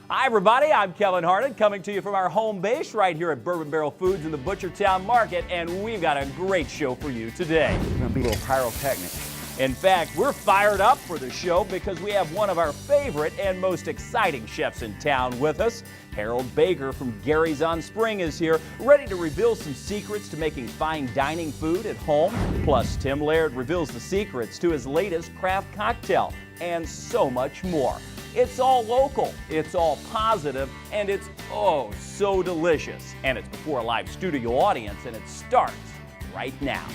Hi, everybody. I'm Kevin Harden coming to you from our home base right here at Bourbon Barrel Foods in the Butchertown Market, and we've got a great show for you today. It's going to be a little pyrotechnic. In fact, we're fired up for the show because we have one of our favorite and most exciting chefs in town with us. Harold Baker from Gary's on Spring is here, ready to reveal some secrets to making fine dining food at home. Plus, Tim Laird reveals the secrets to his latest craft cocktail, and so much more. It's all local, it's all positive, and it's oh so delicious. And it's before a live studio audience, and it starts right now.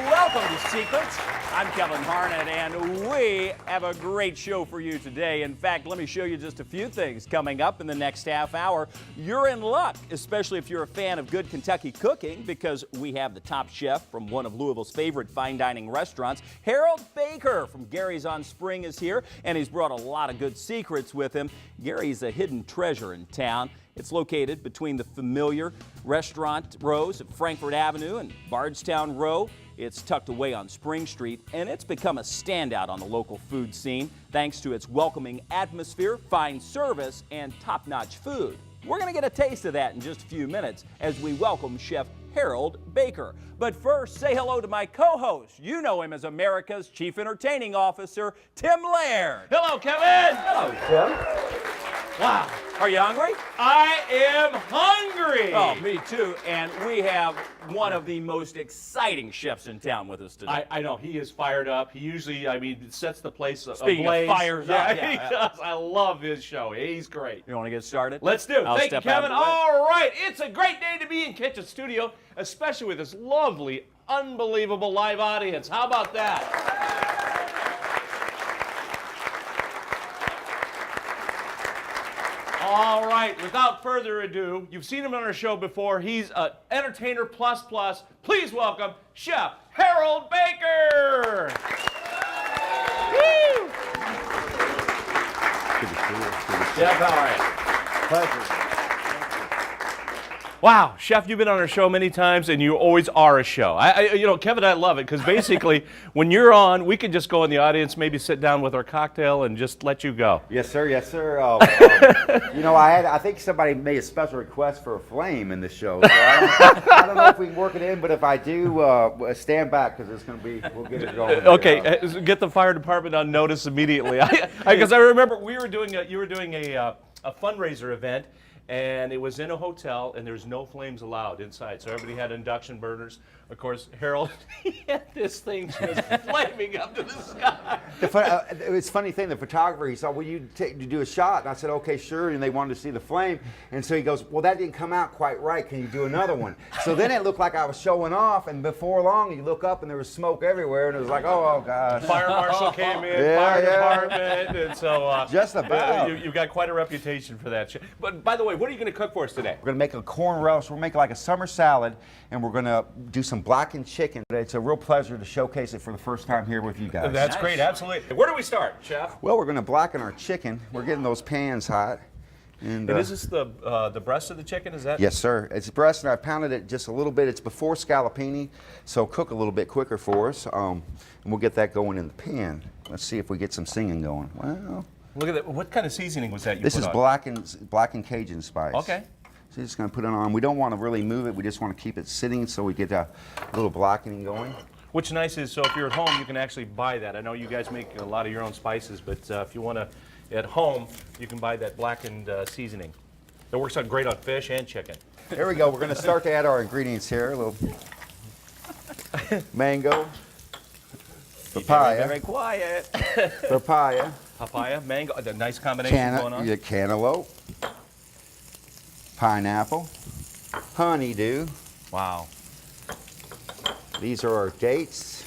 Welcome to Secrets. I'm Kevin Harnett, and we have a great show for you today. In fact, let me show you just a few things coming up in the next half hour. You're in luck, especially if you're a fan of good Kentucky cooking, because we have the top chef from one of Louisville's favorite fine dining restaurants. Harold Baker from Gary's on Spring is here, and he's brought a lot of good secrets with him. Gary's a hidden treasure in town. It's located between the familiar restaurant rows of Frankfort Avenue and Bardstown Row. It's tucked away on Spring Street, and it's become a standout on the local food scene thanks to its welcoming atmosphere, fine service, and top-notch food. We're going to get a taste of that in just a few minutes as we welcome Chef Harold Baker. But first, say hello to my co-host. You know him as America's Chief Entertaining Officer, Tim Laird. Hello, Kevin. Hello, Tim. Wow. Are you hungry? I am hungry. Oh, me too. And we have one of the most exciting chefs in town with us today. I know. He is fired up. He usually, sets the place Speaking ablaze. of fires up, he does. I love his show. He's great. You want to get started? Let's do it. I'll Thank you, step out Kevin. of the way. All right. It's a great day to be in Kitchen Studio, especially with this lovely, unbelievable live audience. How about that? All right, without further ado, you've seen him on our show before. He's an entertainer plus plus. Please welcome Chef Harold Baker. Woo! Good to see you. Chef, how are you? Pleasure. Wow, Chef, you've been on our show many times, and you always are a show. Kevin and I love it because basically, when you're on, we can just go in the audience, maybe sit down with our cocktail, and just let you go. Yes, sir. Yes, sir. I think somebody made a special request for a flame in the show. So I don't know if we can work it in, but if I do, stand back because it's going to be. We'll get it going. Okay, get the fire department on notice immediately. Because I remember you were doing a fundraiser event. And it was in a hotel, and there's no flames allowed inside. So everybody had induction burners. Of course, Harold, he had this thing just flaming up to the sky. It's a funny thing. The photographer, he said, "Will you do a shot?" And I said, "Okay, sure." And they wanted to see the flame, and so he goes, "Well, that didn't come out quite right. Can you do another one?" So then it looked like I was showing off, and before long, you look up and there was smoke everywhere, and it was like, "Oh gosh." Fire marshal came in, Yeah, fire yeah. department, and so Just about. you've got quite a reputation for that. But by the way, what are you going to cook for us today? We're going to make a corn relish. We're making like a summer salad, and we're going to do some blackened chicken. It's a real pleasure to showcase it for the first time here with you guys. That's great, absolutely. Where do we start, Chef? Well, we're going to blacken our chicken. We're getting those pans hot. And is this the breast of the chicken? Is that? Yes, sir. It's breast, and I pounded it just a little bit. It's before scallopini, so cook a little bit quicker for us. And we'll get that going in the pan. Let's see if we get some singing going. Well, look at that. What kind of seasoning was that you this put is on? blackened Cajun spice. Okay. So just going to put it on. We don't want to really move it. We just want to keep it sitting so we get a little blackening going. What's nice is, so if you're at home, you can actually buy that. I know you guys make a lot of your own spices, but if you want to, at home, you can buy that blackened seasoning. It works out great on fish and chicken. There we go. We're going to start to add our ingredients here. A little mango, papaya, Very quiet. Papaya, mango, a nice combination going on. cantaloupe, pineapple, honeydew. Wow. These are our dates.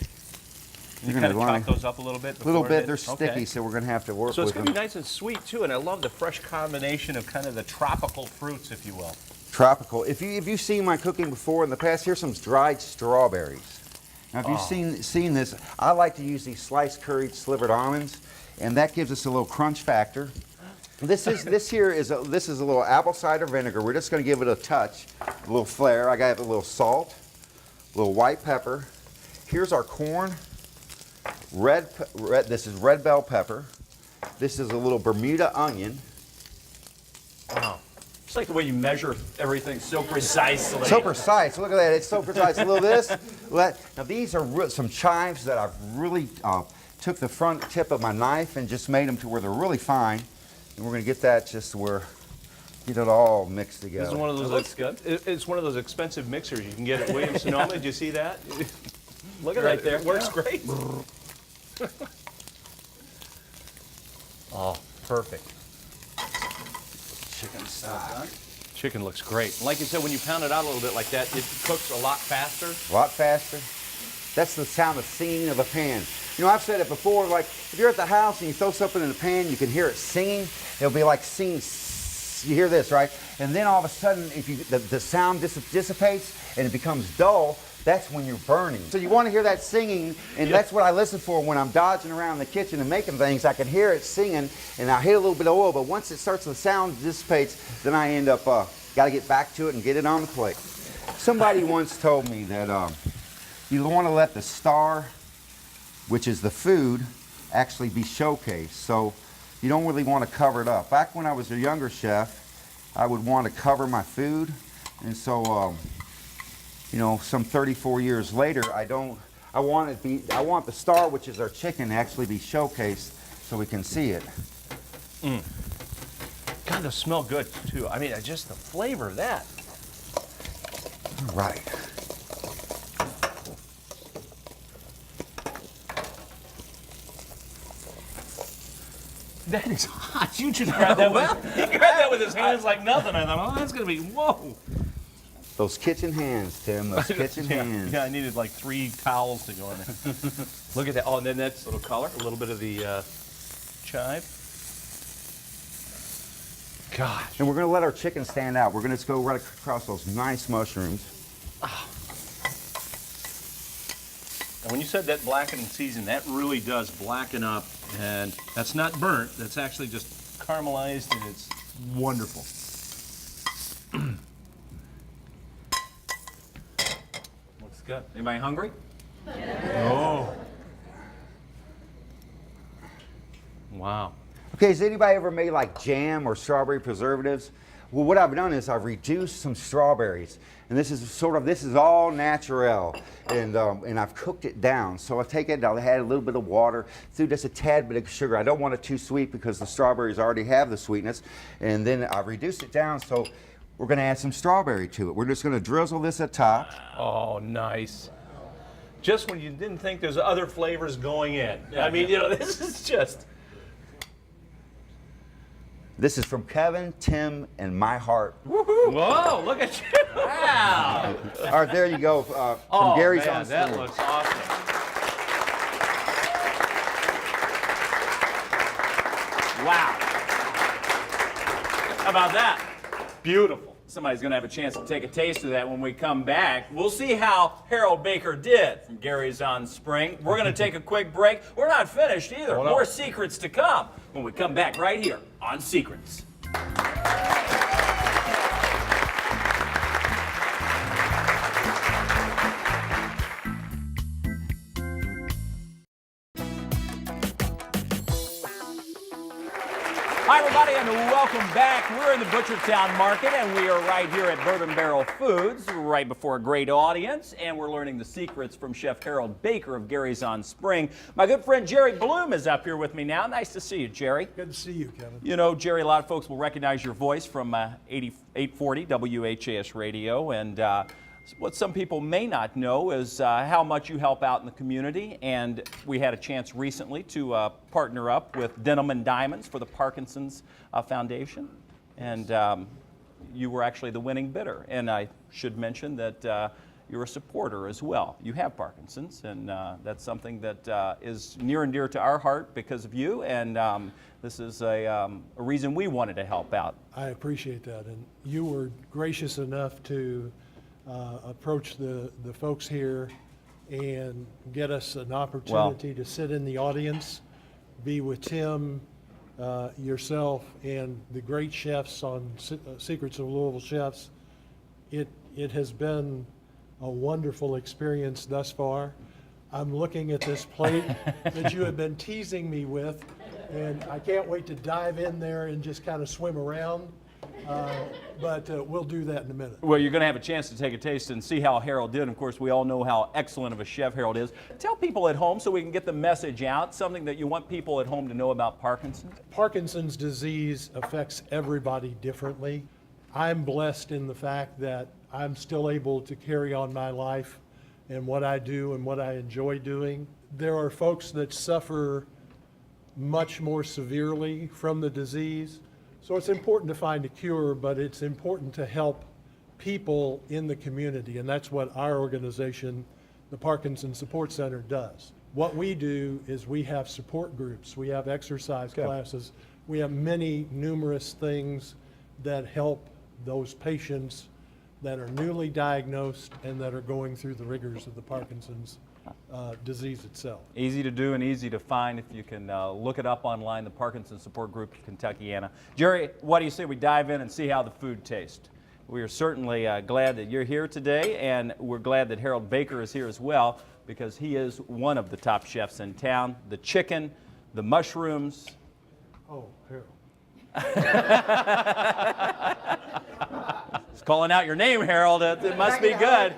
You You're kind of gonna chop those up a little bit? A little before bit. They're sticky, Okay. so we're going to have to work So it's with going them. to be nice and sweet, too, and I love the fresh combination of kind of the tropical fruits, if you will. Tropical. If you've seen my cooking before in the past, here's some dried strawberries. Now, if you've seen this, I like to use these sliced curried slivered almonds, and that gives us a little crunch factor. This is a little apple cider vinegar. We're just going to give it a touch, a little flair. I got a little salt, a little white pepper. Here's our corn. This is red bell pepper. This is a little Bermuda onion. Wow. It's like the way you measure everything so precisely. So precise. Look at that. It's so precise. A little this. Now these are some chives that I've really took the front tip of my knife and just made them to where they're really fine. And we're going to get that just where get it all mixed together. This is one of those. Looks good. It's one of those expensive mixers you can get at Williams-Sonoma. Did you see that? Look at right there. It works great. Oh, perfect. Chicken stuff done. Chicken looks great. Like you said, when you pound it out a little bit like that, it cooks a lot faster. A lot faster. That's the sound of singing of a pan. You know, I've said it before, like if you're at the house and you throw something in the pan, you can hear it singing. It'll be like singing. You hear this, right? And then all of a sudden, if the sound dissipates and it becomes dull, that's when you're burning. So you want to hear that singing, and that's what I listen for when I'm dodging around the kitchen and making things. I can hear it singing, and I hit a little bit of oil, but once it starts, the sound dissipates, then I end up, got to get back to it and get it on the plate. Somebody once told me that you want to let the star, which is the food, actually be showcased. So you don't really want to cover it up. Back when I was a younger chef, I would want to cover my food, and so you know, some 34 years later, I want the star, which is our chicken, to actually be showcased so we can see it. God, those smell good too. I mean, just the flavor of that. All right. That is hot. You just grabbed that he grabbed that with his hands like nothing. I thought, oh, that's gonna be whoa. Those kitchen hands, Tim. Those kitchen hands. Yeah, I needed like 3 towels to go in there. Look at that. Oh, and then that's a little color, a little bit of the chive. Gosh. And we're going to let our chicken stand out. We're going to go right across those nice mushrooms. And when you said that blacken and season, that really does blacken up, and that's not burnt. That's actually just caramelized, and it's wonderful. Looks good. Anybody hungry? Oh. Wow. Okay, has anybody ever made like jam or strawberry preservatives? Well, what I've done is I've reduced some strawberries, and this is all natural, and I've cooked it down. So I take it, I'll add a little bit of water, threw just a tad bit of sugar. I don't want it too sweet because the strawberries already have the sweetness, and then I've reduced it down. So we're going to add some strawberry to it. We're just going to drizzle this at top. Oh, nice. Just when you didn't think there's other flavors going in. I mean, you know, this is just. This is from Kevin, Tim, and my heart. Woohoo! Whoa, look at you. Wow. All right, there you go. From Gary's man, on that Spring. looks awesome. Wow. How about that? Beautiful. Somebody's going to have a chance to take a taste of that when we come back. We'll see how Harold Baker did from Gary's on Spring. We're going to take a quick break. We're not finished either. Oh, no. More secrets to come when we come back right here on Secrets. Hi, everybody, and welcome back. We're in the Butchertown Market, and we are right here at Bourbon Barrel Foods, right before a great audience, and we're learning the secrets from Chef Harold Baker of Gary's on Spring. My good friend Jerry Bloom is up here with me now. Nice to see you, Jerry. Good to see you, Kevin. You know, Jerry, a lot of folks will recognize your voice from 840 WHAS Radio, and what some people may not know is how much you help out in the community, and we had a chance recently to partner up with Denim and Diamonds for the Parkinson's Foundation, and you were actually the winning bidder. And I should mention that you're a supporter as well. You have Parkinson's, and that's something that is near and dear to our heart because of you, and this is a reason we wanted to help out. I appreciate that, and you were gracious enough to approach the folks here and get us an opportunity to sit in the audience, be with Tim, yourself, and the great chefs on Secrets of Louisville Chefs. It has been a wonderful experience thus far. I'm looking at this plate that you have been teasing me with, and I can't wait to dive in there and just kind of swim around. But we'll do that in a minute. Well, you're going to have a chance to take a taste and see how Harold did. And of course, we all know how excellent of a chef Harold is. Tell people at home so we can get the message out, something that you want people at home to know about Parkinson's. Parkinson's disease affects everybody differently. I'm blessed in the fact that I'm still able to carry on my life and what I do and what I enjoy doing. There are folks that suffer much more severely from the disease. So it's important to find a cure, but it's important to help people in the community, and that's what our organization, the Parkinson's Support Center, does. What we do is we have support groups, we have exercise classes, we have numerous things that help those patients that are newly diagnosed and that are going through the rigors of the Parkinson's disease itself. Easy to do and easy to find if you can look it up online, the Parkinson's Support Group of Kentuckiana. Jerry, what do you say we dive in and see how the food tastes? We are certainly glad that you're here today, and we're glad that Harold Baker is here as well, because he is one of the top chefs in town. The chicken, the mushrooms. Oh, Harold. It's calling out your name, Harold. It must be good.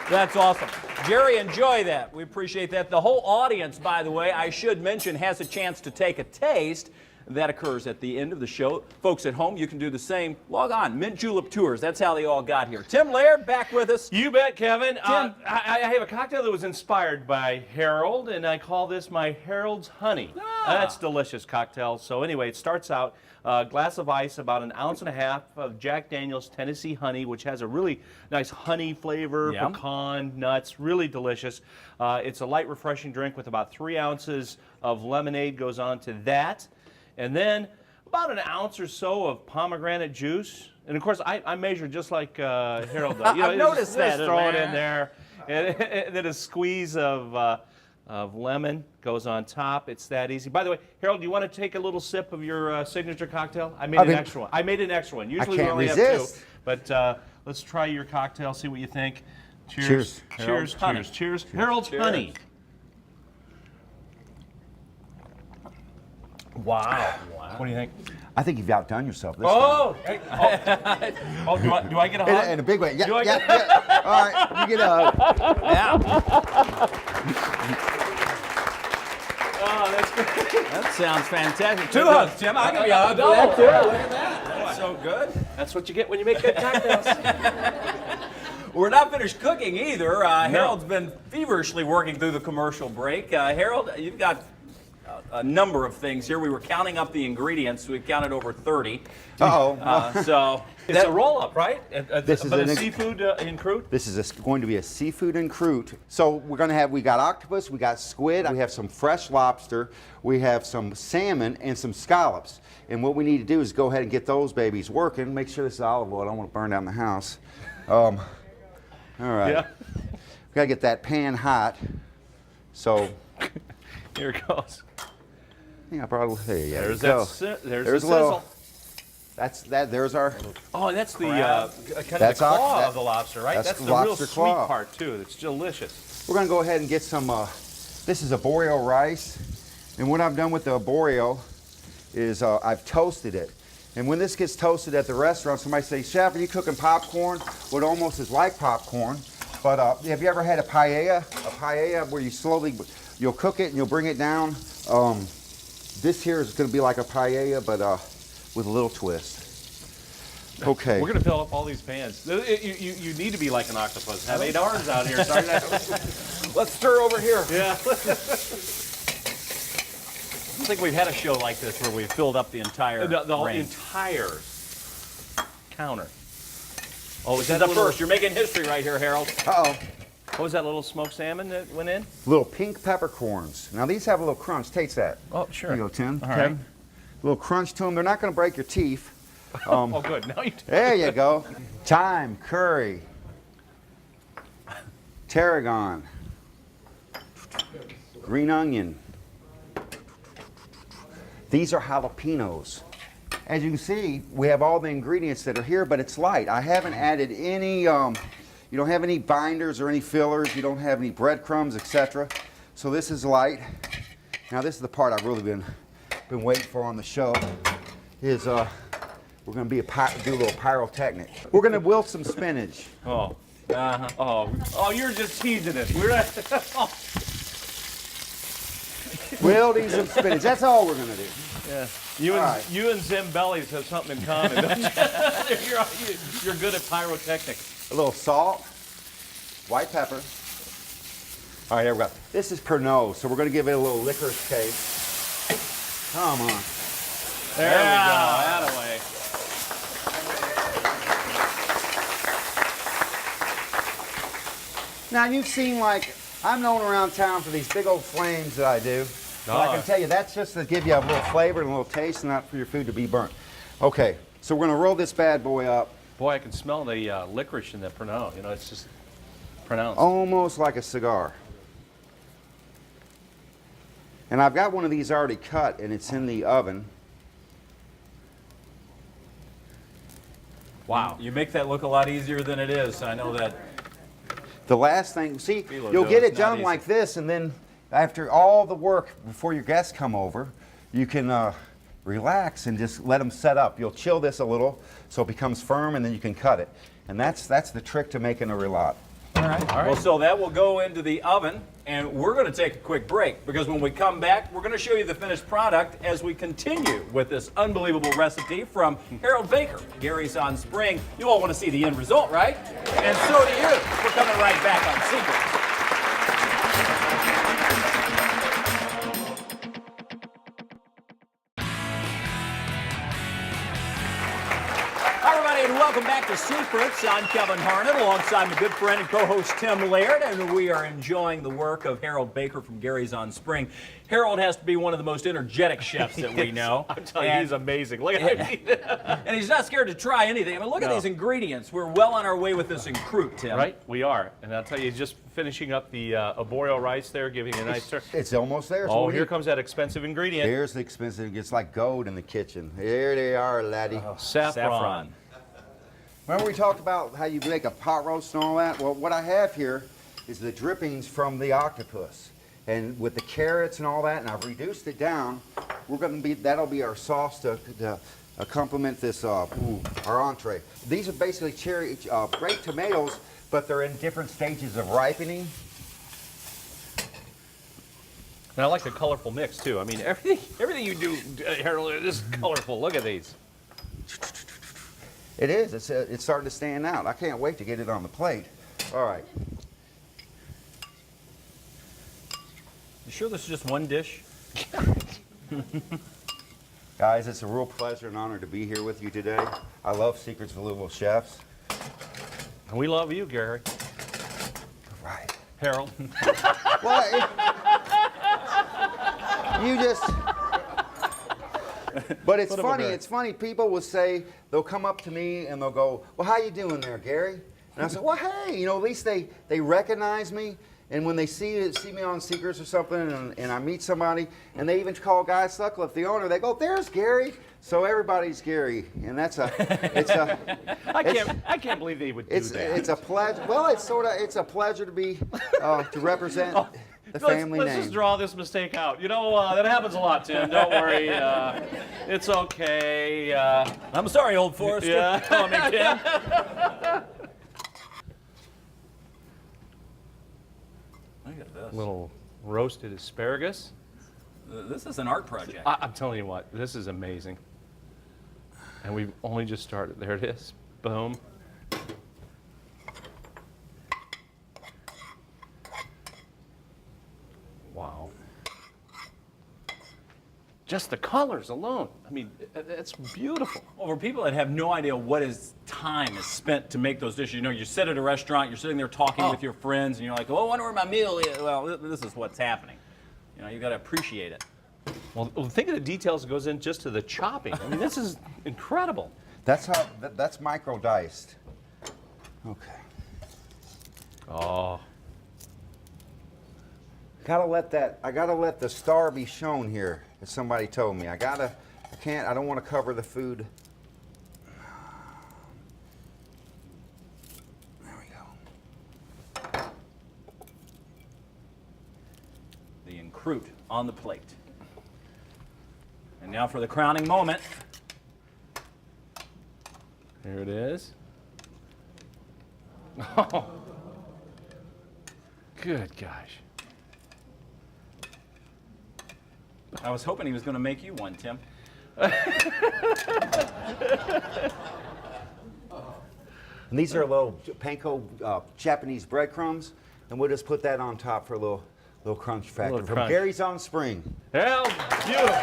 That's awesome. Jerry, enjoy that. We appreciate that. The whole audience, by the way, I should mention, has a chance to take a taste. That occurs at the end of the show. Folks at home, you can do the same. Log on, Mint Julep Tours. That's how they all got here. Tim Laird, back with us. You bet, Kevin. Tim. I have a cocktail that was inspired by Harold, and I call this my Harold's Honey. That's delicious cocktail. So anyway, it starts out a glass of ice, about 1.5 ounces of Jack Daniel's Tennessee Honey, which has a really nice honey flavor, Yeah. pecan, nuts, really delicious. It's a light, refreshing drink with about 3 ounces of lemonade goes on to that. And then about 1 ounce or so of pomegranate juice. And of course, I measure just like Harold does. I've noticed that. Just throw it in there. And then a squeeze of lemon goes on top. It's that easy. By the way, Harold, do you want to take a little sip of your signature cocktail? I made an extra one. I made an extra one. Usually we can't only have resist. 2. But let's try your cocktail, see what you think. Cheers. Cheers. Cheers. Honey. Cheers. Harold's Honey. Wow. What do you think? I think you've outdone yourself this Oh, hey, oh, do I get a time. hug? In a big way. Yeah, Do I yeah, get- yeah. All right, you get a Yeah, Oh, that's great. that sounds fantastic. 2 hugs, Tim. I'll give you a hug for that, too. Look at that. That's so good. That's what you get when you make good cocktails. We're not finished cooking either. Harold's been feverishly working through the commercial break. Harold, you've got a number of things here. We were counting up the ingredients. We've counted over 30. Uh-oh. So It's a roll-up, right? This is but an a ex- seafood in croute? This is going to be a seafood and croute. So we got octopus, we got squid, we have some fresh lobster, we have some salmon, and some scallops. And what we need to do is go ahead and get those babies working. Make sure this is olive oil. I don't want to burn down the house. All right. Yeah. We got to get that pan hot. So Here it goes. I think I probably, there you There's go. that. There's There's the a little- sizzle. There's our, Oh, and that's the kind of That's the claw that- of the lobster, right? that's That's the the real lobster sweet claw. part too. It's delicious. we're going to go ahead and get some, this is arborio rice. And what I've done with the arborio is I've toasted it. And when this gets toasted at the restaurant, somebody says, Chef, are you cooking popcorn? Well, it almost is like popcorn. But have you ever had a paella? A paella where you'll cook it and you'll bring it down. This here is going to be like a paella, but with a little twist. Okay. We're going to fill up all these pans. You need to be like an octopus. Have 8 arms out here. Sorry. let's stir over here. Yeah. I don't think we've had a show like this where we've filled up the entire The whole range. entire counter. Oh, is that the first? You're making history right here, Harold. Uh-oh. What was that little smoked salmon that went in? Little pink peppercorns. Now these have a little crunch. Taste that. Oh, sure. Here you go, Tim. All right. A little crunch to them. They're not going to break your teeth. Oh, good. Now you do. There you go. Thyme, curry, tarragon, green onion, These are jalapenos. As you can see, we have all the ingredients that are here, but it's light. I haven't added any, you don't have any binders or any fillers. You don't have any breadcrumbs, etc. So this is light. Now this is the part I've really been waiting for on the show. Is we're going to do a little pyrotechnic. We're going to wilt some spinach. Oh. Oh, you're just teasing us. We're not. Wielding some spinach. That's all we're going to do. Yeah. Right. You and Zambellis have something in common, don't you? You're good at pyrotechnics. A little salt, white pepper. All right, here we go. This is Pernod, so we're going to give it a little licorice taste. Come on. There we go. That-a-way. Now you've seen, like, I'm known around town for these big old flames that I do. But I can tell you that's just to give you a little flavor and a little taste, and not for your food to be burnt. Okay, so we're going to roll this bad boy up. Boy, I can smell the licorice in the Pernod. You know, it's just pronounced. Almost like a cigar. And I've got one of these already cut, and it's in the oven. Wow. You make that look a lot easier than it is. I know that. The last thing, see, Philo you'll dough get is it not done easy. like this, and then after all the work, before your guests come over, you can relax and just let them set up. You'll chill this a little so it becomes firm, and then you can cut it. And that's the trick to making a relat. All right. Well, so that will go into the oven, and we're going to take a quick break because when we come back, we're going to show you the finished product as we continue with this unbelievable recipe from Harold Baker, Gary's on Spring. You all want to see the end result, right? And so do you. We're coming right back on Secrets. Hi, everybody, and welcome back to Secrets. I'm Kevin Harnett, alongside my good friend and co-host Tim Laird, and we are enjoying the work of Harold Baker from Gary's on Spring. Harold has to be one of the most energetic chefs that we know. I'm telling you, he's amazing. Look at him. And he's not scared to try anything. I mean, look at No. these ingredients. We're well on our way with this in croute, Tim. Right? We are. And I'll tell you, he's just finishing up the arborio rice there, giving it a nice turn. It's almost there. Oh, here comes that expensive ingredient. Here's the expensive. It's like gold in the kitchen. Here they are, laddie. Saffron. Remember we talked about how you make a pot roast and all that? Well, what I have here is the drippings from the octopus. And with the carrots and all that, and I've reduced it down, that'll be our sauce to complement this, our entree. These are basically cherry, grape tomatoes, but they're in different stages of ripening. And I like the colorful mix, too. I mean, everything you do, Harold, is colorful. Look at these. It is. It's starting to stand out. I can't wait to get it on the plate. All right. You sure this is just one dish? Guys, it's a real pleasure and honor to be here with you today. I love Secrets of Louisville Chefs. And we love you, Gary. Right. Harold. Well, you just... But it's funny. It's funny. People will say, they'll come up to me and they'll go, well, how you doing there, Gary? And I say, well, hey, you know, at least they recognize me. And when they see me on Secrets or something, and I meet somebody, and they even call Guy Sutcliffe, the owner, they go, there's Gary. So everybody's Gary, and I can't believe they would do that. It's a pleasure. Well, it's a pleasure to be to represent the family let's name. just draw this mistake out. You know, that happens a lot, Tim. Don't worry. It's okay. I'm sorry, old Forester. Yeah. Call me Tim. Look at this. Little roasted asparagus. This is an art project. I'm telling you what, this is amazing. And we've only just started. There it is. Boom. Wow. Just the colors alone. I mean, it's beautiful. Well, for people that have no idea what time is spent to make those dishes, you know, you sit at a restaurant, you're sitting there talking with your friends, and you're like, oh, I wonder where my meal is. Well, this is what's happening. You know, you got to appreciate it. Well, think of the details that goes in just to the chopping. I mean, this is incredible. That's micro diced. Okay. Oh. I gotta let the star be shown here, as somebody told me. I don't want to cover the food. There we go. The encroute on the plate. And now for the crowning moment. There it is. Oh. Good gosh. I was hoping he was going to make you one, Tim. And these are little panko Japanese breadcrumbs, and we'll just put that on top for a little crunch factor. Little From crunch. Gary's on Spring. Hell, beautiful.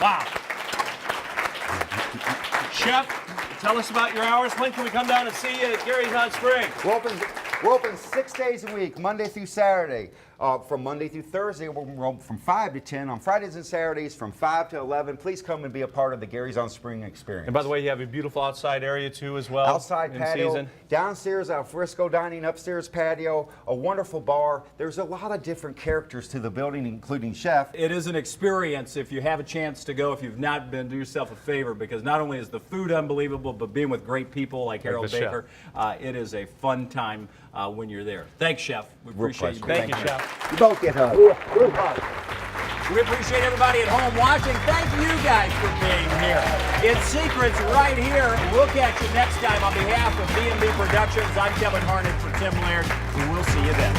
Wow. Chef, tell us about your hours. When can we come down and see you at Gary's on Spring? We're open 6 days a week, Monday through Saturday. From Monday through Thursday, we're open from 5 to 10. On Fridays and Saturdays, from 5 to 11. Please come and be a part of the Gary's on Spring experience. And by the way, you have a beautiful outside area too as well. Outside in patio, season. downstairs al fresco dining, upstairs patio, a wonderful bar. There's a lot of different characters to the building, including chef. It is an experience. If you have a chance to go, if you've not been, do yourself a favor, because not only is the food unbelievable, but being with great people like Harold the chef. Baker, it is a fun time when you're there. Thanks, Chef. We appreciate you. pleasure. being Thank you, here. Chef. You both get hugged. We appreciate everybody at home watching. Thank you guys for being here. It's Secrets right here. We'll catch you next time. On behalf of B&B Productions, I'm Kevin Harnett for Tim Laird. We will see you then.